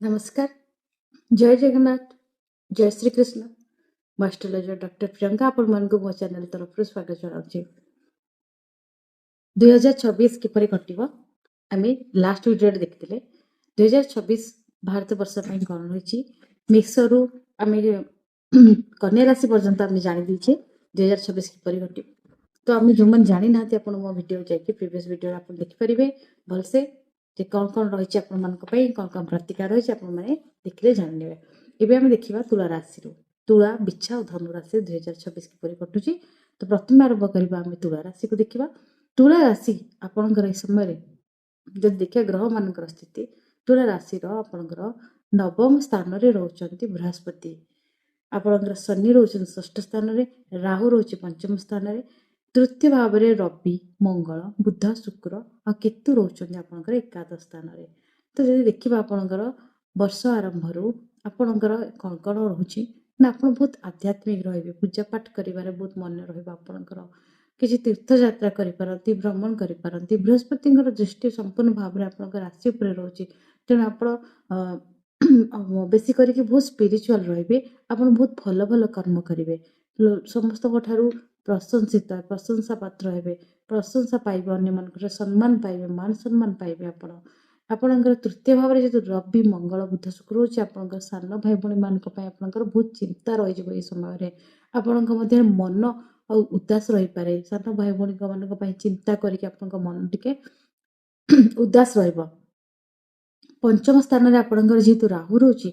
नमस्कार, जय जगन्नाथ, जय श्री कृष्ण। ମୁଁ ଆଷ୍ଟ୍ରୋଲୋଜର ଡକ୍ଟର ପ୍ରିୟଙ୍କା ଆପଣମାନଙ୍କୁ ମୋ ଚ୍ୟାନେଲ ତରଫରୁ ସ୍ୱାଗତ ଜଣାଉଛି। 2026 କିପରି କଟିବ ଆମେ ଲାଷ୍ଟ ଭିଡିଓରେ ଦେଖିଥିଲେ। 2026 ଭାରତ ବର୍ଷ ପାଇଁ କ'ଣ ରହିଛି, ମେଷରୁ ଆମେ କନ୍ୟା ରାଶି ପର୍ଯ୍ୟନ୍ତ ଆମେ ଜାଣିଦେଇଛେ 2026 କିପରି କଟିବ। ତ ଆମେ ଯେଉଁମାନେ ଜାଣିନାହାନ୍ତି ଆପଣ ମୋ ଭିଡିଓ ଯାଇକି ପ୍ରିଭିୟସ୍ ଭିଡିଓରେ ଆପଣ ଦେଖିପାରିବେ ଭଲସେ ଯେ କ'ଣ କ'ଣ ରହିଛି ଆପଣମାନଙ୍କ ପାଇଁ, କ'ଣ କ'ଣ ପ୍ରତିକାର ରହିଛି ଆପଣମାନେ ଦେଖିଲେ ଜାଣିନେବେ। ଏବେ ଆମେ ଦେଖିବା ତୁଳା ରାଶିରୁ। ତୁଳା, ବିଛା ଓ ଧନୁ ରାଶି 2026 କିପରି କଟୁଛି। ତ ପ୍ରଥମେ ଆରମ୍ଭ କରିବା ଆମେ ତୁଳା ରାଶିକୁ ଦେଖିବା। ତୁଳା ରାଶି ଆପଣଙ୍କର ଏ ସମୟରେ ଯଦି ଦେଖିବା ଗ୍ରହମାନଙ୍କର ସ୍ଥିତି, ତୁଳା ରାଶିର ଆପଣଙ୍କର ନବମ ସ୍ଥାନରେ ରହୁଛନ୍ତି ବୃହସ୍ପତି, ଆପଣଙ୍କର ଶନି ରହୁଛନ୍ତି ଷଷ୍ଠ ସ୍ଥାନରେ, ରାହୁ ରହୁଛି ପଞ୍ଚମ ସ୍ଥାନରେ, ତୃତୀୟ ଭାବରେ ରବି, ମଙ୍ଗଳ, ବୁଧ, ଶୁକ୍ର ଆଉ କେତୁ ରହୁଛନ୍ତି ଆପଣଙ୍କର ଏକାଦଶ ସ୍ଥାନରେ। ତ ଯଦି ଦେଖିବା ଆପଣଙ୍କର ବର୍ଷ ଆରମ୍ଭରୁ ଆପଣଙ୍କର କ'ଣ କ'ଣ ରହୁଛି ନା ଆପଣ ବହୁତ ଆଧ୍ୟାତ୍ମିକ ରହିବେ, ପୂଜା ପାଠ କରିବାରେ ବହୁତ ମନେ ରହିବ ଆପଣଙ୍କର, କିଛି ତୀର୍ଥଯାତ୍ରା କରିପାରନ୍ତି, ଭ୍ରମଣ କରିପାରନ୍ତି। ବୃହସ୍ପତିଙ୍କର ଦୃଷ୍ଟି ସମ୍ପୂର୍ଣ୍ଣ ଭାବରେ ଆପଣଙ୍କ ରାଶି ଉପରେ ରହୁଛି, ତେଣୁ ଆପଣ ବେଶୀ କରିକି ବହୁତ ସ୍ପିରିଚୁଆଲ ରହିବେ, ଆପଣ ବହୁତ ଭଲ ଭଲ କର୍ମ କରିବେ, ସମସ୍ତଙ୍କ ଠାରୁ ପ୍ରଶଂସା ପାତ୍ର ହେବେ, ପ୍ରଶଂସା ପାଇବେ, ଅନ୍ୟମାନଙ୍କର ସମ୍ମାନ ପାଇବେ, ମାନ ସମ୍ମାନ ପାଇବେ। ଆପଣଙ୍କର ତୃତୀୟ ଭାବରେ ଯେହେତୁ ରବି, ମଙ୍ଗଳ, ବୁଧ, ଶୁକ୍ର ରହୁଛି, ଆପଣଙ୍କର ସାନ ଭାଇ ଭଉଣୀ ମାନଙ୍କ ପାଇଁ ଆପଣଙ୍କର ବହୁତ ଚିନ୍ତା ରହିଯିବ। এই ସମୟରେ ଆପଣଙ୍କ ମଧ୍ୟରେ ମନ ଆଉ ଉଦାସ ରହିପାରେ, ସାନ ଭାଇ ଭଉଣୀଙ୍କ ମାନଙ୍କ ପାଇଁ ଚିନ୍ତା କରିକି ଆପଣଙ୍କ ମନ ଟିକେ ଉଦାସ ରହିବ। ପଞ୍ଚମ ସ୍ଥାନରେ ଆପଣଙ୍କର ଯେହେତୁ ରାହୁ ରହୁଛି,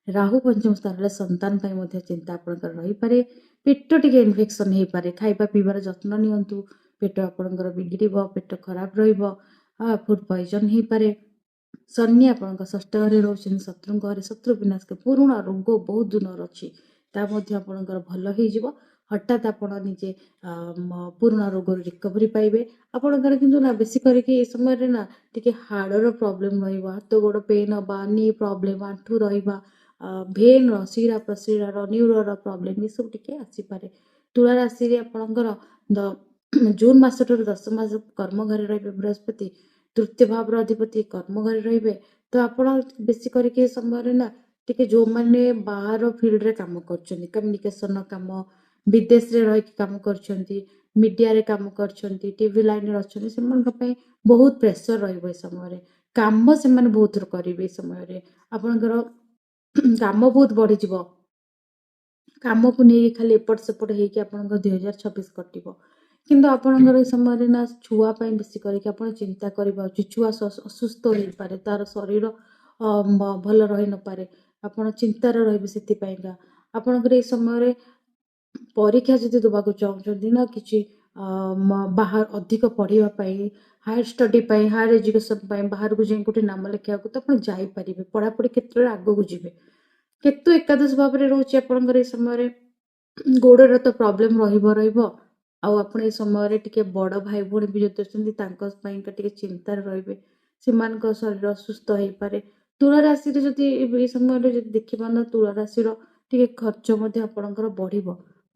ରାହୁ ପଞ୍ଚମ ସ୍ଥାନରେ ସନ୍ତାନ ପାଇଁ ମଧ୍ୟ ଚିନ୍ତା ଆପଣଙ୍କର ରହିପାରେ। ପେଟ ଟିକେ ଇନଫେକ୍ସନ ହେଇପାରେ, ଖାଇବା ପିଇବାର ଯତ୍ନ ନିଅନ୍ତୁ, ପେଟ ଆପଣଙ୍କର ବିଗିଡ଼ିବ, ପେଟ ଖରାପ ରହିବ, ଫୁଡ୍ ପଏଜନ ହେଇପାରେ। ଶନି ଆପଣଙ୍କ ଷଷ୍ଠ ଘରେ ରହୁଛନ୍ତି, ଶତ୍ରୁଙ୍କ ଘରେ, ଶତ୍ରୁ ବିନାଶ, ପୁରୁଣା ରୋଗ ବହୁତ ଦିନର ଅଛି ତା ମଧ୍ୟ ଆପଣଙ୍କର ଭଲ ହେଇଯିବ। ହଠାତ୍ ଆପଣ ନିଜେ ପୁରୁଣା ରୋଗରୁ ରିକଭରି ପାଇବେ। ଆପଣଙ୍କର କିନ୍ତୁ ନା ବେଶୀ କରିକି ଏ ସମୟରେ ନା ଟିକେ ହାଡ଼ର ପ୍ରୋବ୍ଲେମ ରହିବ, ହାତ ଗୋଡ଼ ପେନ୍ ହେବା, ନି ପ୍ରୋବ୍ଲେମ, ଆଣ୍ଠୁ ରହିବା, ଭେନ୍ର, ଶିରା ପ୍ରଶିରାର, ନ୍ୟୁରୋର ପ୍ରୋବ୍ଲେମ ଏସବୁ ଟିକେ ଆସିପାରେ। ତୁଳା ରାଶିରେ ଆପଣଙ୍କର ଜୁନ୍ ମାସଠାରୁ 10 ମାସ କର୍ମ ଘରେ ରହିବେ ବୃହସ୍ପତି, ତୃତୀୟ ଭାବର ଅଧିପତି କର୍ମ ଘରେ ରହିବେ। ତ ଆପଣ ବେଶୀ କରିକି ଏ ସମୟରେ ନା ଟିକେ ଯେଉଁମାନେ ବାହାର ଫିଲ୍ଡରେ କାମ କରୁଛନ୍ତି, କମ୍ୟୁନିକେସନ କାମ, ବିଦେଶରେ ରହିକି କାମ କରୁଛନ୍ତି, ମିଡ଼ିଆରେ କାମ କରୁଛନ୍ତି, ଟିଭି ଲାଇନରେ ଅଛନ୍ତି, ସେମାନଙ୍କ ପାଇଁ ବହୁତ ପ୍ରେସର ରହିବ ଏ ସମୟରେ। କାମ ସେମାନେ ବହୁତ କରିବେ ଏ ସମୟରେ, ଆପଣଙ୍କର କାମ ବହୁତ ବଢ଼ିଯିବ। କାମକୁ ନେଇକି ଖାଲି ଏପଟ ସେପଟ ହେଇକି ଆପଣଙ୍କ 2026 କଟିବ। କିନ୍ତୁ ଆପଣଙ୍କର ଏ ସମୟରେ ନା ଛୁଆ ପାଇଁ ବେଶୀ କରିକି ଆପଣ ଚିନ୍ତା କରିବା ଉଚିତ। ଛୁଆ ଅସୁସ୍ଥ ହେଇପାରେ, ତାର ଶରୀର ଭଲ ରହିନପାରେ, ଆପଣ ଚିନ୍ତାରେ ରହିବେ। ସେଥିପାଇଁକା ଆପଣଙ୍କର ଏ ସମୟରେ ପରୀକ୍ଷା ଯଦି ଦେବାକୁ ଚାହୁଁଛନ୍ତି ନା କିଛି ବାହାର ଅଧିକ ପଢ଼ିବା ପାଇଁ, ହାୟର ଷ୍ଟଡି ପାଇଁ, ହାୟର ଏଜୁକେସନ ପାଇଁ ବାହାରକୁ ଯାଇ ଗୋଟେ ନାମ ଲେଖିବାକୁ ତ ଆପଣ ଯାଇପାରିବେ, ପଢ଼ାପଢ଼ି କ୍ଷେତ୍ରରେ ଆଗକୁ ଯିବେ। କେତୁ ଏକାଦଶ ଭାବରେ ରହୁଛି ଆପଣଙ୍କର ଏ ସମୟରେ, ଗୋଡ଼ର ତ ପ୍ରୋବ୍ଲେମ ରହିବ। ଆଉ ଆପଣ ଏ ସମୟରେ ଟିକେ ବଡ଼ ଭାଇ ଭଉଣୀ ବି ଯଦି ଅଛନ୍ତି ତାଙ୍କ ପାଇଁକା ଟିକେ ଚିନ୍ତାରେ ରହିବେ, ସେମାନଙ୍କ ଶରୀର ଅସୁସ୍ଥ ହେଇପାରେ। ତୁଳା ରାଶିରେ ଯଦି ଏ ସମୟରେ ଯଦି ଦେଖିବା ନା, ତୁଳା ରାଶିର ଟିକେ ଖର୍ଚ୍ଚ ମଧ୍ୟ ଆପଣଙ୍କର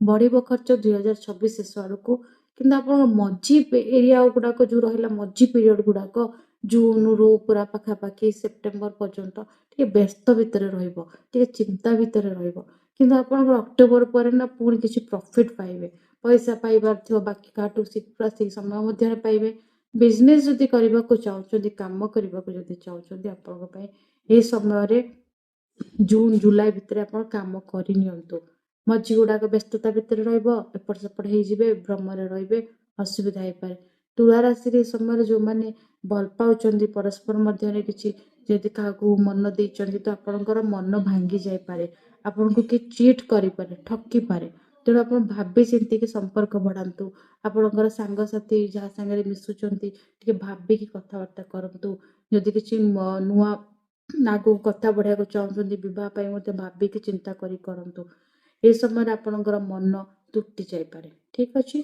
ବଢ଼ିବ ଖର୍ଚ୍ଚ 2026 ଶେଷ ଆଡ଼କୁ। କିନ୍ତୁ ଆପଣଙ୍କ ମଝି ଏରିଆ ଗୁଡ଼ାକ ଯେଉଁ ରହିଲା, ମଝି ପିରିୟଡ଼ ଗୁଡ଼ାକ ଜୁନରୁ ପୁରା ପାଖାପାଖି ସେପ୍ଟେମ୍ବର ପର୍ଯ୍ୟନ୍ତ ଟିକେ ବ୍ୟସ୍ତ ଭିତରେ ରହିବ, ଟିକେ ଚିନ୍ତା ଭିତରେ ରହିବ। କିନ୍ତୁ ଆପଣଙ୍କର ଅକ୍ଟୋବର ପରେ ନା ପୁଣି କିଛି ପ୍ରଫିଟ୍ ପାଇବେ, ପଇସା ପାଇବାର ଥିବ ବାକି କାହାଠୁ ସେଇ ସମୟ ମଧ୍ୟରେ ପାଇବେ। ବିଜନେସ୍ ଯଦି କରିବାକୁ ଚାହୁଁଛନ୍ତି, କାମ କରିବାକୁ ଯଦି ଚାହୁଁଛନ୍ତି, ଆପଣଙ୍କ ପାଇଁ ଏ ସମୟରେ ଜୁନ୍ ଜୁଲାଇ ଭିତରେ ଆପଣ କାମ କରିନିଅନ୍ତୁ। ମଝି ଗୁଡ଼ାକ ବ୍ୟସ୍ତତା ଭିତରେ ରହିବ, ଏପଟ ସେପଟ ହେଇଯିବେ, ଭ୍ରମରେ ରହିବେ, ଅସୁବିଧା ହେଇପାରେ। ତୁଳା ରାଶିରେ ଏ ସମୟରେ ଯେଉଁମାନେ ଭଲ ପାଉଛନ୍ତି, ପରସ୍ପର ମଧ୍ୟରେ କିଛି ଯଦି କାହାକୁ ମନ ଦେଇଛନ୍ତି, ତ ଆପଣଙ୍କର ମନ ଭାଙ୍ଗି ଯାଇପାରେ, ଆପଣଙ୍କୁ କିଏ ଚିଟ୍ କରିପାରେ, ଠକିପାରେ। ତେଣୁ ଆପଣ ଭାବି ଚିନ୍ତିକି ସମ୍ପର୍କ ବଢ଼ାନ୍ତୁ। ଆପଣଙ୍କର ସାଙ୍ଗସାଥି ଯାହା ସାଙ୍ଗରେ ମିଶୁଛନ୍ତି ଟିକେ ଭାବିକି କଥାବାର୍ତ୍ତା କରନ୍ତୁ। ଯଦି କିଛି ନୂଆ ଆଗକୁ କଥା ବଢ଼ାଇବାକୁ ଚାହୁଁଛନ୍ତି, ବିବାହ ପାଇଁ ମଧ୍ୟ ଭାବିକି ଚିନ୍ତା କରି କରନ୍ତୁ। ଏ ସମୟରେ ଆପଣଙ୍କର ମନ ତୁଟି ଯାଇପାରେ। ଠିକ୍ ଅଛି।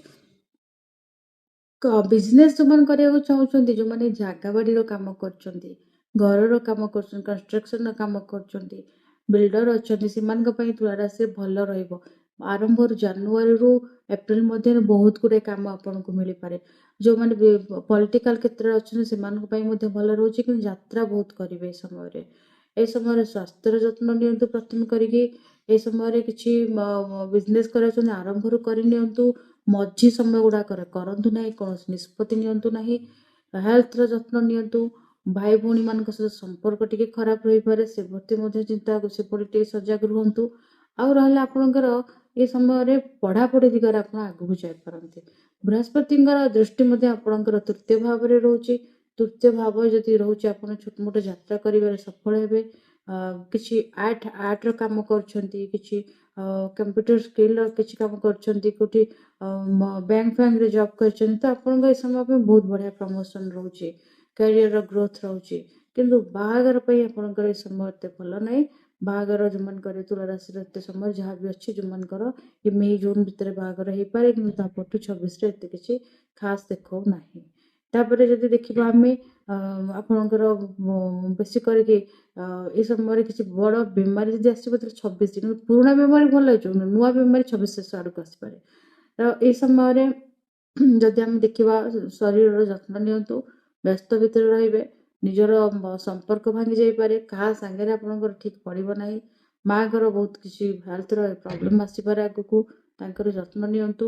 ବିଜନେସ୍ ଯେଉଁମାନେ କରିବାକୁ ଚାହୁଁଛନ୍ତି, ଯେଉଁମାନେ ଜାଗା ବାଡ଼ିର କାମ କରୁଛନ୍ତି, ଘରର କାମ କରୁଛନ୍ତି, କନଷ୍ଟ୍ରକ୍ସନର କାମ କରୁଛନ୍ତି, ବିଲ୍ଡର ଅଛନ୍ତି, ସେମାନଙ୍କ ପାଇଁ ତୁଳା ରାଶି ଭଲ ରହିବ। ଆରମ୍ଭରୁ ଜାନୁଆରୀରୁ ଏପ୍ରିଲ ମଧ୍ୟରେ ବହୁତ ଗୁଡ଼ିଏ କାମ ଆପଣଙ୍କୁ ମିଳିପାରେ। ଯେଉଁମାନେ ପଲିଟିକାଲ କ୍ଷେତ୍ରରେ ଅଛନ୍ତି ସେମାନଙ୍କ ପାଇଁ ମଧ୍ୟ ଭଲ ରହୁଛି, କିନ୍ତୁ ଯାତ୍ରା ବହୁତ କରିବେ ଏ ସମୟରେ। ଏ ସମୟରେ ସ୍ୱାସ୍ଥ୍ୟର ଯତ୍ନ ନିଅନ୍ତୁ ପ୍ରଥମେ କରିକି। ଏ ସମୟରେ କିଛି ବିଜନେସ୍ କରାଉଛନ୍ତି ଆରମ୍ଭରୁ କରିନିଅନ୍ତୁ। ମଝି ସମୟ ଗୁଡ଼ାକରେ କରନ୍ତୁ ନାହିଁ, କୌଣସି ନିଷ୍ପତ୍ତି ନିଅନ୍ତୁ ନାହିଁ। ହେଲ୍ଥର ଯତ୍ନ ନିଅନ୍ତୁ। ଭାଇ ଭଉଣୀମାନଙ୍କ ସହିତ ସମ୍ପର୍କ ଟିକେ ଖରାପ ରହିପାରେ, ସେ ପ୍ରତି ମଧ୍ୟ ଚିନ୍ତା, ସେପଟେ ଟିକେ ସଜାଗ ରୁହନ୍ତୁ। ଆଉ ରହିଲା ଆପଣଙ୍କର ଏ ସମୟରେ ପଢ଼ାପଢ଼ି ଦିଗରେ ଆପଣ ଆଗକୁ ଯାଇପାରନ୍ତି। ବୃହସ୍ପତିଙ୍କର ଦୃଷ୍ଟି ମଧ୍ୟ ଆପଣଙ୍କର ତୃତୀୟ ଭାବରେ ରହୁଛି। ତୃତୀୟ ଭାବ ଯଦି ରହୁଛି, ଆପଣ ଛୋଟମୋଟ ଯାତ୍ରା କରିବାରେ ସଫଳ ହେବେ। କିଛି ଆର୍ଟର କାମ କରୁଛନ୍ତି, କିଛି କମ୍ପ୍ୟୁଟର ସ୍କିଲ୍ର କିଛି କାମ କରୁଛନ୍ତି, କେଉଁଠି ବ୍ୟାଙ୍କ ଫ୍ୟାଙ୍କରେ ଜବ୍ କରିଛନ୍ତି, ତ ଆପଣଙ୍କ ଏ ସମୟ ପାଇଁ ବହୁତ ବଢ଼ିଆ ପ୍ରମୋସନ୍ ରହୁଛି, କ୍ୟାରିୟରର ଗ୍ରୋଥ୍ ରହୁଛି। କିନ୍ତୁ ବାହାଘର ପାଇଁ ଆପଣଙ୍କର ଏ ସମୟ ଏତେ ଭଲ ନାହିଁ। ବାହାଘର ଯେଉଁମାନଙ୍କର ତୁଳା ରାଶିର ଏତେ ସମୟ ଯାହା ବି ଅଛି, ଯେଉଁମାନଙ୍କର ଏ ମେ ଜୁନ୍ ଭିତରେ ବାହାଘର ହେଇପାରେ, କିନ୍ତୁ ତାପରଠୁ 26ରେ ଏତେ କିଛି ଖାସ୍ ଦେଖାଉ ନାହିଁ। ତାପରେ ଯଦି ଦେଖିବା ଆମେ ଆପଣଙ୍କର ବେଶୀ କରିକି ଏ ସମୟରେ କିଛି ବଡ଼ ବେମାରୀ ଯଦି ଆସିବ ତାହେଲେ 26, କିନ୍ତୁ ପୁରୁଣା ବେମାରୀ ଭଲ ହେଇଯିବ, ନୂଆ ବେମାରୀ 26 ଶେଷ ଆଡ଼କୁ ଆସିପାରେ। ତ এই ସମୟରେ ଯଦି ଆମେ ଦେଖିବା ଶରୀରର ଯତ୍ନ ନିଅନ୍ତୁ, ବ୍ୟସ୍ତ ଭିତରେ ରହିବେ। ନିଜର ସମ୍ପର୍କ ଭାଙ୍ଗି ଯାଇପାରେ, କାହା ସାଙ୍ଗରେ ଆପଣଙ୍କର ଠିକ୍ ପଡ଼ିବ ନାହିଁ। ମାଆଙ୍କର ବହୁତ କିଛି ହେଲ୍ଥର ପ୍ରୋବ୍ଲେମ୍ ଆସିପାରେ ଆଗକୁ, ତାଙ୍କର ଯତ୍ନ ନିଅନ୍ତୁ।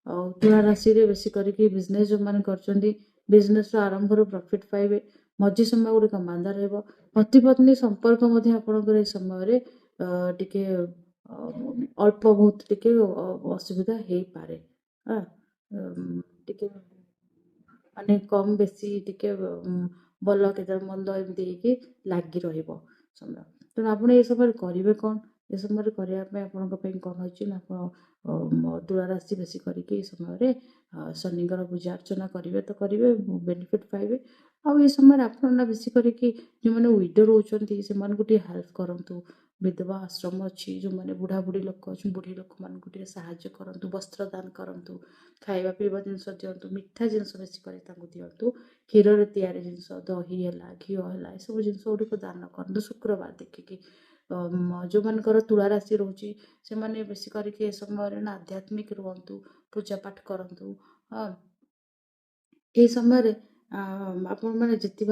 ଆଉ ତୁଳା ରାଶିରେ ବେଶୀ କରିକି ବିଜନେସ୍ ଯେଉଁମାନେ କରୁଛନ୍ତି, ବିଜନେସ୍ର ଆରମ୍ଭରୁ ପ୍ରଫିଟ୍ ପାଇବେ। ମଝି ସମୟ ଗୁଡ଼ିକ ମାନ୍ଦା ରହିବ। ପତି ପତ୍ନୀ ସମ୍ପର୍କ ମଧ୍ୟ ଆପଣଙ୍କର ଏ ସମୟରେ ଟିକେ ଅଳ୍ପ ବହୁତ ଟିକେ ଅସୁବିଧା ହେଇପାରେ। ଟିକେ ମାନେ କମ୍ ବେଶୀ ଟିକେ ଭଲ କେତେବେଳେ ମନ୍ଦ ଏମିତି ହେଇକି ଲାଗି ରହିବ ସମୟ। ତେଣୁ ଆପଣ ଏ ସମୟରେ କରିବେ କ'ଣ? ଏ ସମୟରେ କରିବା ପାଇଁ ଆପଣଙ୍କ ପାଇଁ କ'ଣ ଅଛି ନା, ଆପଣ ତୁଳା ରାଶି ବେଶୀ କରିକି ଏ ସମୟରେ ଶନିଙ୍କର ପୂଜା ଅର୍ଚ୍ଚନା କରିବେ ତ କରିବେ, ବେନିଫିଟ୍ ପାଇବେ। ଆଉ ଏ ସମୟରେ ଆପଣ ନା ବେଶୀ କରିକି ଯେଉଁମାନେ ୱିଡୋ ରହୁଛନ୍ତି ସେମାନଙ୍କୁ ଟିକେ ହେଲ୍ପ କରନ୍ତୁ। ବିଧବା ଆଶ୍ରମ ଅଛି, ଯେଉଁମାନେ ବୁଢ଼ାବୁଢ଼ୀ ଲୋକ ଅଛନ୍ତି, ବୁଢ଼ୀ ଲୋକମାନଙ୍କୁ ଟିକେ ସାହାଯ୍ୟ କରନ୍ତୁ, ବସ୍ତ୍ର ଦାନ କରନ୍ତୁ, ଖାଇବା ପିଇବା ଜିନିଷ ଦିଅନ୍ତୁ, ମିଠା ଜିନିଷ ବେଶୀ କରି ତାଙ୍କୁ ଦିଅନ୍ତୁ। କ୍ଷୀରରେ ତିଆରି ଜିନିଷ, ଦହି ହେଲା, ଘିଅ ହେଲା, ଏସବୁ ଜିନିଷ ଗୁଡ଼ିକୁ ଦାନ କରନ୍ତୁ ଶୁକ୍ରବାର ଦେଖିକି। ଯେଉଁମାନଙ୍କର ତୁଳା ରାଶି ରହୁଛି ସେମାନେ ବେଶୀ କରିକି ଏ ସମୟରେ ନା ଆଧ୍ୟାତ୍ମିକ ରୁହନ୍ତୁ, ପୂଜା ପାଠ କରନ୍ତୁ। এই ସମୟରେ ଆପଣମାନେ ଯେତେ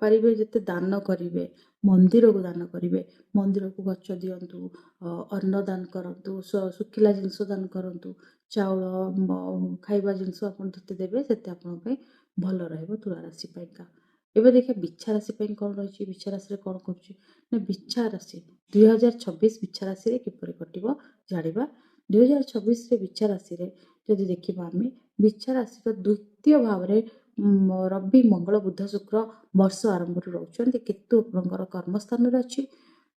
ପାରିବେ ଯେତେ ଦାନ କରିବେ, ମନ୍ଦିରକୁ ଦାନ କରିବେ। ମନ୍ଦିରକୁ ଗଛ ଦିଅନ୍ତୁ, ଅନ୍ନ ଦାନ କରନ୍ତୁ, ଶୁଖିଲା ଜିନିଷ ଦାନ କରନ୍ତୁ। ଚାଉଳ ଖାଇବା ଜିନିଷ ଆପଣ ଯେତେ ଦେବେ ସେତେ ଆପଣଙ୍କ ପାଇଁ ଭଲ ରହିବ ତୁଳା ରାଶି ପାଇଁକା। ଏବେ ଦେଖିବା ବିଛା ରାଶି ପାଇଁ କ'ଣ ରହିଛି, ବିଛା ରାଶିରେ କ'ଣ କରୁଛି ନା, ବିଛା ରାଶି 2026 ବିଛା ରାଶିରେ କିପରି କଟିବ ଜାଣିବା। 2026ରେ ବିଛା ରାଶିରେ ଯଦି ଦେଖିବା ଆମେ, ବିଛା ରାଶିର ଦ୍ୱିତୀୟ ଭାବରେ ରବି, ମଙ୍ଗଳ, ବୁଧ, ଶୁକ୍ର ବର୍ଷ ଆରମ୍ଭରୁ ରହୁଛନ୍ତି। କେତୁ ଆପଣଙ୍କର କର୍ମସ୍ଥାନରେ ଅଛି,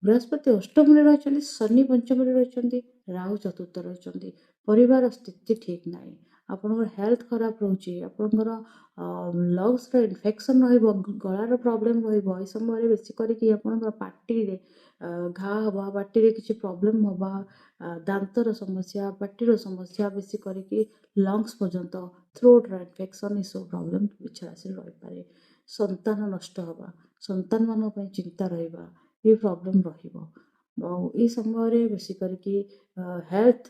ବୃହସ୍ପତି ଅଷ୍ଟମରେ ରହିଛନ୍ତି, ଶନି ପଞ୍ଚମରେ ରହିଛନ୍ତି, ରାହୁ ଚତୁର୍ଥ ରହିଛନ୍ତି। ପରିବାର ସ୍ଥିତି ଠିକ୍ ନାହିଁ, ଆପଣଙ୍କର ହେଲ୍ଥ ଖରାପ ରହୁଛି, ଆପଣଙ୍କର ଲଙ୍ଗ୍ସର ଇନଫେକ୍ସନ୍ ରହିବ, ଗଳାର ପ୍ରୋବ୍ଲେମ୍ ରହିବ। ଏ ସମୟରେ ବେଶୀ କରିକି ଆପଣଙ୍କର ପାଟିରେ ଘା ହେବା, ପାଟିରେ କିଛି ପ୍ରୋବ୍ଲେମ୍ ହେବା, ଦାନ୍ତର ସମସ୍ୟା, ପାଟିର ସମସ୍ୟା, ବେଶୀ କରିକି ଲଙ୍ଗ୍ସ ପର୍ଯ୍ୟନ୍ତ, ଥ୍ରୋଟ୍ର ଇନଫେକ୍ସନ୍, ଏସବୁ ପ୍ରୋବ୍ଲେମ୍ ବିଛା ରାଶିରେ ରହିପାରେ। ସନ୍ତାନ ନଷ୍ଟ ହେବା, ସନ୍ତାନମାନଙ୍କ ପାଇଁ ଚିନ୍ତା ରହିବା, ଏ ପ୍ରୋବ୍ଲେମ୍ ରହିବ। ଆଉ এই ସମୟରେ ବେଶୀ କରିକି ହେଲ୍ଥ,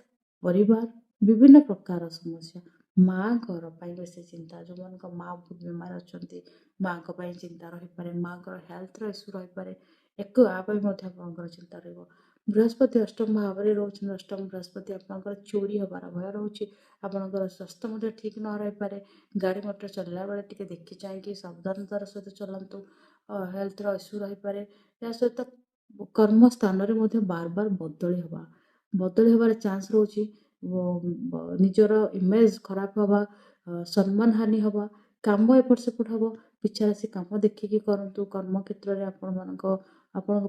ପରିବାର, ବିଭିନ୍ନ ପ୍ରକାର ସମସ୍ୟା, ମାଆଙ୍କର ପାଇଁ ବେଶୀ ଚିନ୍ତା। ଯେଉଁମାନଙ୍କ ମାଆ ବହୁତ ବେମାର ଅଛନ୍ତି, ମାଆଙ୍କ ପାଇଁ ଚିନ୍ତା ରହିପାରେ, ମାଆଙ୍କର ହେଲ୍ଥର ଇସ୍ୟୁ ରହିପାରେ, ଆ ପାଇଁ ମଧ୍ୟ ଆପଣଙ୍କର ଚିନ୍ତା ରହିବ। ବୃହସ୍ପତି ଅଷ୍ଟମ ଭାବରେ ରହୁଛନ୍ତି, ଅଷ୍ଟମ ବୃହସ୍ପତି ଆପଣଙ୍କର ଚୋରି ହେବାର ଭୟ ରହୁଛି। ଆପଣଙ୍କର ସ୍ୱାସ୍ଥ୍ୟ ମଧ୍ୟ ଠିକ୍ ନ ରହିପାରେ। ଗାଡ଼ି ମଟର ଚଲାଇଲା ବେଳେ ଟିକେ ଦେଖି ଚାହିଁକି ସାବଧାନତାର ସହିତ ଚଲାନ୍ତୁ। ହେଲ୍ଥର ଇସ୍ୟୁ ରହିପାରେ। ଏହା ସହିତ କର୍ମସ୍ଥାନରେ ମଧ୍ୟ ବାର ବାର ବଦଳି ହେବାର ଚାନ୍ସ ରହୁଛି। ନିଜର ଇମେଜ୍ ଖରାପ ହେବା, ସମ୍ମାନ ହାନି ହେବା, କାମ ଏପଟ ସେପଟ ହେବ। ବିଛା ରାଶି କାମ ଦେଖିକି କରନ୍ତୁ। କର୍ମକ୍ଷେତ୍ରରେ ଆପଣଙ୍କ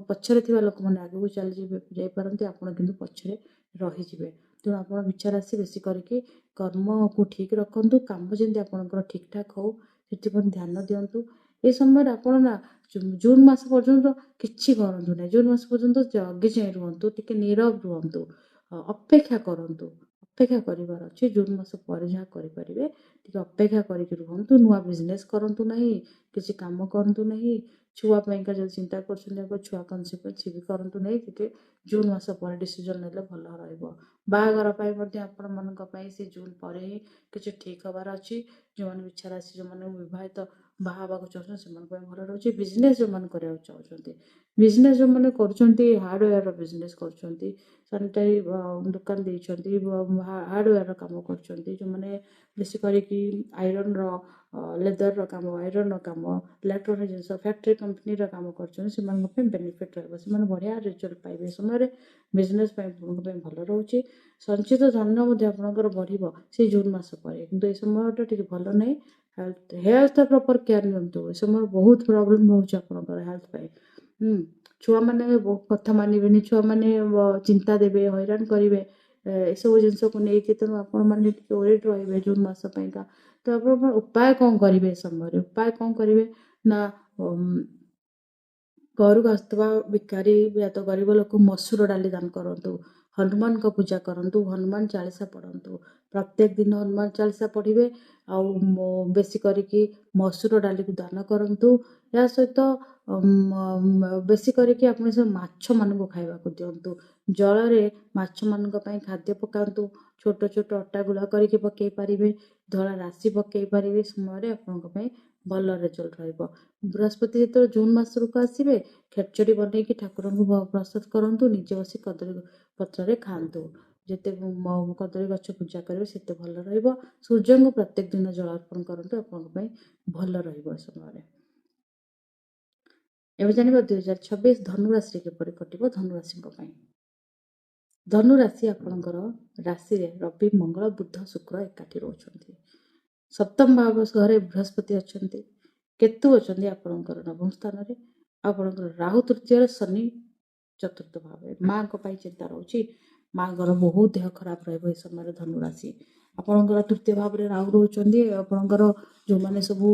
ପଛରେ ଥିବା ଲୋକମାନେ ଆଗକୁ ଯାଇପାରନ୍ତି, ଆପଣ କିନ୍ତୁ ପଛରେ ରହିଯିବେ। ତେଣୁ ଆପଣ ବିଛା ରାଶି ବେଶୀ କରିକି କର୍ମକୁ ଠିକ୍ ରଖନ୍ତୁ, କାମ ଯେମିତି ଆପଣଙ୍କର ଠିକ୍ ଠାକ୍ ହେଉ ସେଥିପାଇଁ ଧ୍ୟାନ ଦିଅନ୍ତୁ। ଏ ସମୟରେ ଆପଣ ନା ଜୁନ୍ ମାସ ପର୍ଯ୍ୟନ୍ତ କିଛି କରନ୍ତୁ ନାହିଁ। ଜୁନ୍ ମାସ ପର୍ଯ୍ୟନ୍ତ ଜଗି ଚାହିଁ ରୁହନ୍ତୁ, ଟିକେ ନୀରବ ରୁହନ୍ତୁ, ଅପେକ୍ଷା କରନ୍ତୁ। ଅପେକ୍ଷା କରିବାର ଅଛି। ଜୁନ୍ ମାସ ପରେ ଯାହା କରିପାରିବେ ଟିକେ ଅପେକ୍ଷା କରିକି ରୁହନ୍ତୁ। ନୂଆ ବିଜନେସ୍ କରନ୍ତୁ ନାହିଁ, କିଛି କାମ କରନ୍ତୁ ନାହିଁ। ଛୁଆ ପାଇଁକା ଯଦି ଚିନ୍ତା କରୁଛନ୍ତି, ଛୁଆ କନସିଭ୍ ବି କରନ୍ତୁ ନାହିଁ। ଟିକେ ଜୁନ୍ ମାସ ପରେ ଡିସିଜନ୍ ନେଲେ ଭଲ ରହିବ। ବାହାଘର ପାଇଁ ମଧ୍ୟ ଆପଣମାନଙ୍କ ପାଇଁ ସେ ଜୁନ୍ ପରେ ହିଁ କିଛି ଠିକ୍ ହେବାର ଅଛି। ଯେଉଁମାନେ ବିଛା ରାଶି, ଯେଉଁମାନେ ବିବାହିତ ବାହା ହେବାକୁ ଚାହୁଁଛନ୍ତି ସେମାନଙ୍କ ପାଇଁ ଭଲ ରହୁଛି। ବିଜନେସ୍ ଯେଉଁମାନେ କରିବାକୁ ଚାହୁଁଛନ୍ତି, ବିଜନେସ୍ ଯେଉଁମାନେ କରୁଛନ୍ତି ହାର୍ଡ଼ୱେର୍ର ବିଜନେସ୍ କରୁଛନ୍ତି, ସାନିଟାରୀ ଦୋକାନ ଦେଇଛନ୍ତି, ହାର୍ଡ଼ୱେର୍ର କାମ କରୁଛନ୍ତି, ଯେଉଁମାନେ ବେଶୀ କରିକି ଆଇରନ୍ର ଲେଦର୍ର କାମ, ଆଇରନ୍ର କାମ, ଇଲେକ୍ଟ୍ରୋନିକ୍ ଜିନିଷ, ଫ୍ୟାକ୍ଟ୍ରି କମ୍ପାନୀର କାମ କରୁଛନ୍ତି, ସେମାନଙ୍କ ପାଇଁ ବେନିଫିଟ୍ ରହିବ। ସେମାନେ ବଢ଼ିଆ ରେଜଲ୍ଟ ପାଇବେ ଏ ସମୟରେ। ବିଜନେସ୍ ପାଇଁ ଆପଣଙ୍କ ପାଇଁ ଭଲ ରହୁଛି। ସଞ୍ଚିତ ଧନ ମଧ୍ୟ ଆପଣଙ୍କର ବଢ଼ିବ ସେଇ ଜୁନ୍ ମାସ ପରେ, କିନ୍ତୁ ଏ ସମୟଟା ଟିକେ ଭଲ ନାହିଁ। ହେଲ୍ଥ ପ୍ରପର୍ କେୟାର ନିଅନ୍ତୁ। ଏ ସମୟରେ ବହୁତ ପ୍ରୋବ୍ଲେମ୍ ରହୁଛି ଆପଣଙ୍କର ହେଲ୍ଥ ପାଇଁ। ଛୁଆମାନେ ବହୁତ କଥା ମାନିବେନି, ଛୁଆମାନେ ଚିନ୍ତା ଦେବେ, ହଇରାଣ କରିବେ ଏସବୁ ଜିନିଷକୁ ନେଇକି। ତେଣୁ ଆପଣମାନେ ଟିକେ ୱେଟ୍ ରହିବେ ଜୁନ୍ ମାସ ପାଇଁକା। ତ ଆପଣ ଉପାୟ କ'ଣ କରିବେ ଏ ସମୟରେ? ଉପାୟ କ'ଣ କରିବେ ନା ଘରକୁ ଆସୁଥିବା ଭିକାରୀ ୟା ତ ଗରିବ ଲୋକ ମସୁର ଡାଲି ଦାନ କରନ୍ତୁ, ହନୁମାନଙ୍କ ପୂଜା କରନ୍ତୁ, ହନୁମାନ ଚାଳିଶା ପଢ଼ନ୍ତୁ। ପ୍ରତ୍ୟେକ ଦିନ ହନୁମାନ ଚାଳିଶା ପଢ଼ିବେ, ଆଉ ବେଶୀ କରିକି ମସୁର ଡାଲିକୁ ଦାନ କରନ୍ତୁ। ଏହା ସହିତ ବେଶୀ କରିକି ଆପଣ ସବୁ ମାଛମାନଙ୍କୁ ଖାଇବାକୁ ଦିଅନ୍ତୁ। ଜଳରେ ମାଛମାନଙ୍କ ପାଇଁ ଖାଦ୍ୟ ପକାନ୍ତୁ। ଛୋଟ ଛୋଟ ଅଟା ଗୁଳା କରିକି ପକାଇ ପାରିବେ, ଧଳା ରାଶି ପକାଇ ପାରିବେ। ସମୟରେ ଆପଣଙ୍କ ପାଇଁ ଭଲ ରେଜଲ୍ଟ ରହିବ। ବୃହସ୍ପତି ଯେତେବେଳେ ଜୁନ୍ ମାସକୁ ଆସିବେ, ଖେଚଡ଼ି ବନେଇକି ଠାକୁରଙ୍କୁ ପ୍ରସାଦ କରନ୍ତୁ, ନିଜେ ବସି କଦଳୀ ପତ୍ରରେ ଖାଆନ୍ତୁ। ଯେତେ କଦଳୀ ଗଛ ପୂଜା କରିବେ ସେତେ ଭଲ ରହିବ। ସୂର୍ଯ୍ୟଙ୍କୁ ପ୍ରତ୍ୟେକ ଦିନ ଜଳ ଅର୍ପଣ କରନ୍ତୁ, ଆପଣଙ୍କ ପାଇଁ ଭଲ ରହିବ ଏ ସମୟରେ। ଏବେ ଜାଣିବା 2026 ଧନୁରାଶି କିପରି କଟିବ ଧନୁରାଶିଙ୍କ ପାଇଁ। ଧନୁରାଶି ଆପଣଙ୍କର ରାଶିରେ ରବି, ମଙ୍ଗଳ, ବୁଧ, ଶୁକ୍ର ଏକାଠି ରହୁଛନ୍ତି। ସପ୍ତମ ଭାବ ଘରେ ବୃହସ୍ପତି ଅଛନ୍ତି, କେତୁ ଅଛନ୍ତି ଆପଣଙ୍କର ନବମ ସ୍ଥାନରେ, ଆପଣଙ୍କର ରାହୁ ତୃତୀୟରେ, ଶନି ଚତୁର୍ଥ ଭାବରେ। ମାଆଙ୍କ ପାଇଁ ଚିନ୍ତା ରହୁଛି, ମାଆଙ୍କର ବହୁତ ଦେହ ଖରାପ ରହିବ ଏ ସମୟରେ ଧନୁରାଶି। ଆପଣଙ୍କର ତୃତୀୟ ଭାବରେ ରାହୁ ରହୁଛନ୍ତି। ଆପଣଙ୍କର ଯେଉଁମାନେ ସବୁ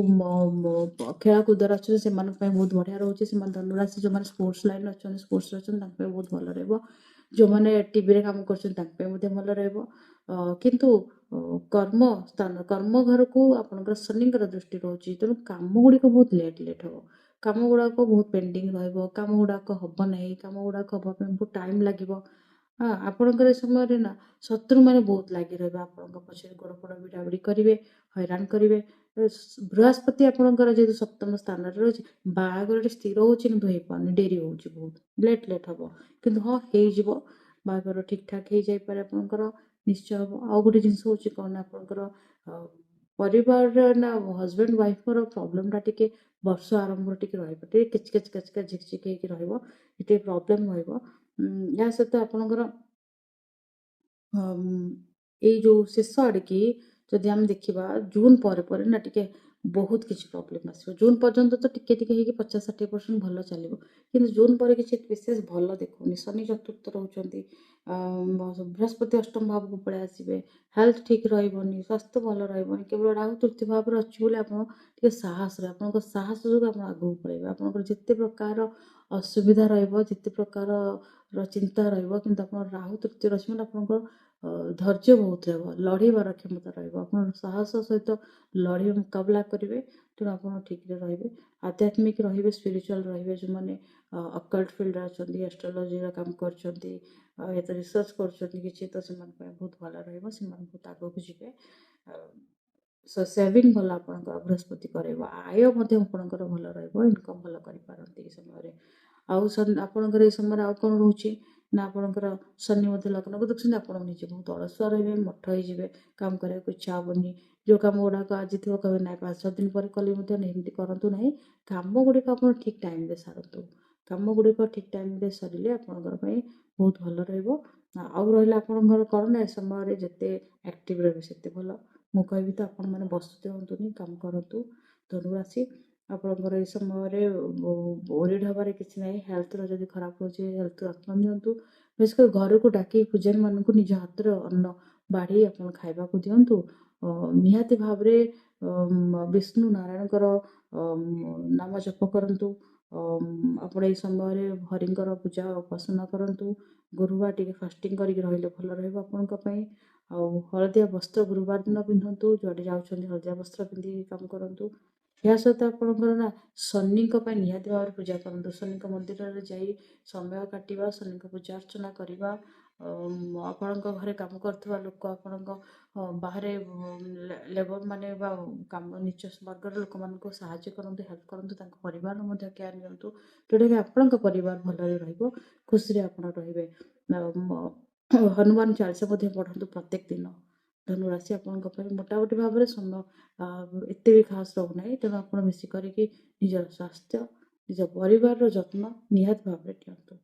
ଖେଳକୁଦରେ ଅଛନ୍ତି ସେମାନଙ୍କ ପାଇଁ ବହୁତ ବଢ଼ିଆ ରହୁଛି। ସେମାନେ ଧନୁରାଶି ଯେଉଁମାନେ ସ୍ପୋର୍ଟସ୍ ଲାଇନ୍ ଅଛନ୍ତି, ସ୍ପୋର୍ଟସ୍ରେ ଅଛନ୍ତି, ତାଙ୍କ ପାଇଁ ବହୁତ ଭଲ ରହିବ। ଯେଉଁମାନେ ଟିଭିରେ କାମ କରୁଛନ୍ତି ତାଙ୍କ ପାଇଁ ମଧ୍ୟ ଭଲ ରହିବ। କିନ୍ତୁ କର୍ମ ସ୍ଥାନ, କର୍ମ ଘରକୁ ଆପଣଙ୍କର ଶନିଙ୍କର ଦୃଷ୍ଟି ରହୁଛି। ତେଣୁ କାମ ଗୁଡ଼ିକ ବହୁତ ଲେଟ୍ ହେବ। କାମ ଗୁଡ଼ାକ ବହୁତ ପେଣ୍ଡିଂ ରହିବ, କାମ ଗୁଡ଼ାକ ହେବ ନାହିଁ, କାମ ଗୁଡ଼ାକ ହେବା ପାଇଁ ବହୁତ ଟାଇମ୍ ଲାଗିବ। ଆପଣଙ୍କର ଏ ସମୟରେ ନା ଶତ୍ରୁମାନେ ବହୁତ ଲାଗି ରହିବେ, ଆପଣଙ୍କ ପଛରେ ଗୋଡ଼ ଫୋଡ଼ ଭିଡ଼ାଭିଡ଼ି କରିବେ, ହଇରାଣ କରିବେ। ବୃହସ୍ପତି ଆପଣଙ୍କର ଯେହେତୁ ସପ୍ତମ ସ୍ଥାନରେ ରହୁଛି, ବାହାଘରଟି ସ୍ଥିର ହେଉଛି କିନ୍ତୁ ହେଇପାରୁନି, ଡେରି ହେଉଛି, ବହୁତ ଲେଟ୍ ହେବ। କିନ୍ତୁ ହଁ ହେଇଯିବ, ବାହାଘର ଠିକ୍ ଠାକ୍ ହେଇଯାଇପାରେ ଆପଣଙ୍କର, ନିଶ୍ଚୟ ହେବ। ଆଉ ଗୋଟେ ଜିନିଷ ହେଉଛି କ'ଣ ନା ଆପଣଙ୍କର ପରିବାରରେ ନା ହଜବେଣ୍ଡ ୱାଇଫ୍ଙ୍କର ପ୍ରୋବ୍ଲେମ୍ଟା ଟିକେ ବର୍ଷ ଆରମ୍ଭରେ ଟିକେ ରହିବ, ଟିକେ କେଚ୍ ଝିକଝିକ ହେଇକି ରହିବ, ଟିକେ ପ୍ରୋବ୍ଲେମ୍ ରହିବ। ଏହା ସହିତ ଆପଣଙ୍କର ଏଇ ଯେଉଁ ଶେଷ ଆଡ଼ିକି ଯଦି ଆମେ ଦେଖିବା ଜୁନ୍ ପରେ ନା ଟିକେ ବହୁତ କିଛି ପ୍ରୋବ୍ଲେମ୍ ଆସିବ। ଜୁନ୍ ପର୍ଯ୍ୟନ୍ତ ତ ଟିକେ ହେଇକି 50-60% ଭଲ ଚାଲିବ, କିନ୍ତୁ ଜୁନ୍ ପରେ କିଛି ବିଶେଷ ଭଲ ଦେଖୁନି। ଶନି ଚତୁର୍ଥ ରହୁଛନ୍ତି, ବୃହସ୍ପତି ଅଷ୍ଟମ ଭାବକୁ ପଳେଇ ଆସିବେ, ହେଲ୍ଥ ଠିକ୍ ରହିବନି, ସ୍ୱାସ୍ଥ୍ୟ ଭଲ ରହିବନି। କେବଳ ରାହୁ ତୃତୀୟ ଭାବରେ ଅଛି ବୋଲି ଆପଣ ଟିକେ ସାହସରେ, ଆପଣଙ୍କ ସାହସ ଯୋଗୁଁ ଆପଣ ଆଗକୁ ପଳେଇବେ। ଆପଣଙ୍କର ଯେତେ ପ୍ରକାର ଅସୁବିଧା ରହିବ, ଯେତେ ପ୍ରକାରର ଚିନ୍ତା ରହିବ, କିନ୍ତୁ ଆପଣ ରାହୁ ତୃତୀୟ ଅଛି ମାନେ ଆପଣଙ୍କର ଧୈର୍ଯ୍ୟ ବହୁତ ରହିବ, ଲଢ଼ିବାର କ୍ଷମତା ରହିବ। ଆପଣ ସାହସ ସହିତ ଲଢ଼ିବେ, ମୁକାବିଲା କରିବେ। ତେଣୁ ଆପଣ ଠିକ୍ରେ ରହିବେ, ଆଧ୍ୟାତ୍ମିକ ରହିବେ, ସ୍ପିରିଚୁଆଲ୍ ରହିବେ। ଯେଉଁମାନେ ଅକଲ୍ଟ ଫିଲ୍ଡରେ ଅଛନ୍ତି, ଆଷ୍ଟ୍ରୋଲୋଜିର କାମ କରୁଛନ୍ତି, ଏତେ ରିସର୍ଚ୍ଚ କରୁଛନ୍ତି କିଛି, ତ ସେମାନଙ୍କ ପାଇଁ ବହୁତ ଭଲ ରହିବ, ସେମାନେ ବହୁତ ଆଗକୁ ଯିବେ। ସେଭିଂ ଭଲ ଆପଣଙ୍କର ବୃହସ୍ପତି କରାଇବ, ଆୟ ମଧ୍ୟ ଆପଣଙ୍କର ଭଲ ରହିବ, ଇନକମ୍ ଭଲ କରିପାରନ୍ତି ଏ ସମୟରେ। ଆଉ ଆପଣଙ୍କର ଏ ସମୟରେ ଆଉ କ'ଣ ରହୁଛି ନା ଆପଣଙ୍କର ଶନି ମଧ୍ୟ ଲଗ୍ନକୁ ଦେଖୁଛନ୍ତି, ଆପଣ ନିଜେ ବହୁତ ଅଳସୁଆ ରହିବେ, ମଠ ହେଇଯିବେ, କାମ କରିବାକୁ ଇଚ୍ଛା ହେବନି। ଯେଉଁ କାମ ଗୁଡ଼ାକ ଆଜି ଥିବ କହିବେ ନାହିଁ 5-6 ଦିନ ପରେ କଲେ ମଧ୍ୟ ଏମିତି କରନ୍ତୁ ନାହିଁ। କାମ ଗୁଡ଼ିକ ଆପଣ ଠିକ୍ ଟାଇମ୍ରେ ସାରନ୍ତୁ। କାମ ଗୁଡ଼ିକ ଠିକ୍ ଟାଇମ୍ରେ ସରିଲେ ଆପଣଙ୍କର ପାଇଁ ବହୁତ ଭଲ ରହିବ। ଆଉ ରହିଲା ଆପଣଙ୍କର କ'ଣ ନା ଏ ସମୟରେ ଯେତେ ଆକ୍ଟିଭ୍ ରହିବେ ସେତେ ଭଲ। ମୁଁ କହିବି ତ ଆପଣମାନେ ବସୁତେ ହୁଅନ୍ତୁନି, କାମ କରନ୍ତୁ। ଧନୁରାଶି ଆପଣଙ୍କର ଏ ସମୟରେ ଓରିଡ୍ ହେବାରେ କିଛି ନାହିଁ। ହେଲ୍ଥର ଯଦି ଖରାପ ହେଉଛି, ହେଲ୍ଥ ଯତ୍ନ ନିଅନ୍ତୁ। ବିଶେଷ କରି ଘରକୁ ଡାକି ପୂଜାରୀମାନଙ୍କୁ ନିଜ ହାତରେ ଅନ୍ନ ବାଢ଼ି ଆପଣ ଖାଇବାକୁ ଦିଅନ୍ତୁ। ନିହାତି ଭାବରେ ବିଷ୍ଣୁ ନାରାୟଣଙ୍କର ନାମ ଜପ କରନ୍ତୁ। ଆପଣ ଏଇ ସମୟରେ ହରିଙ୍କର ପୂଜା ଉପାସନା କରନ୍ତୁ। ଗୁରୁବାର ଟିକେ ଫାଷ୍ଟିଂ କରିକି ରହିଲେ ଭଲ ରହିବ ଆପଣଙ୍କ ପାଇଁ। ଆଉ ହଳଦିଆ ବସ୍ତ୍ର ଗୁରୁବାର ଦିନ ପିନ୍ଧନ୍ତୁ, ଯୁଆଡ଼େ ଯାଉଛନ୍ତି ହଳଦିଆ ବସ୍ତ୍ର ପିନ୍ଧିକି କାମ କରନ୍ତୁ। ଏହା ସହିତ ଆପଣଙ୍କର ନା ଶନିଙ୍କ ପାଇଁ ନିହାତି ଭାବରେ ପୂଜା କରନ୍ତୁ। ଶନିଙ୍କ ମନ୍ଦିରରେ ଯାଇ ସମୟ କାଟିବା, ଶନିଙ୍କ ପୂଜା ଅର୍ଚ୍ଚନା କରିବା, ଆପଣଙ୍କ ଘରେ କାମ କରୁଥିବା ଲୋକ ଆପଣଙ୍କ ବାହାରେ ଲେବର ମାନେ ବା କାମ ନିଚ ବର୍ଗର ଲୋକମାନଙ୍କୁ ସାହାଯ୍ୟ କରନ୍ତୁ, ହେଲ୍ପ କରନ୍ତୁ, ତାଙ୍କ ପରିବାରର ମଧ୍ୟ କେୟାର ନିଅନ୍ତୁ, ଯେଉଁଟାକି ଆପଣଙ୍କ ପରିବାର ଭଲରେ ରହିବ, ଖୁସିରେ ଆପଣ ରହିବେ। ହନୁମାନ ଚାଳିଶା ମଧ୍ୟ ପଢ଼ନ୍ତୁ ପ୍ରତ୍ୟେକ ଦିନ। ଧନୁରାଶି ଆପଣଙ୍କ ପାଇଁ ମୋଟାମୋଟି ଭାବରେ ଏତେ ବି ଖାସ୍ ରହୁନାହିଁ, ତେଣୁ ଆପଣ ମିଶି କରିକି ନିଜର ସ୍ୱାସ୍ଥ୍ୟ ନିଜ ପରିବାରର ଯତ୍ନ ନିହାତି ଭାବରେ ନିଅନ୍ତୁ।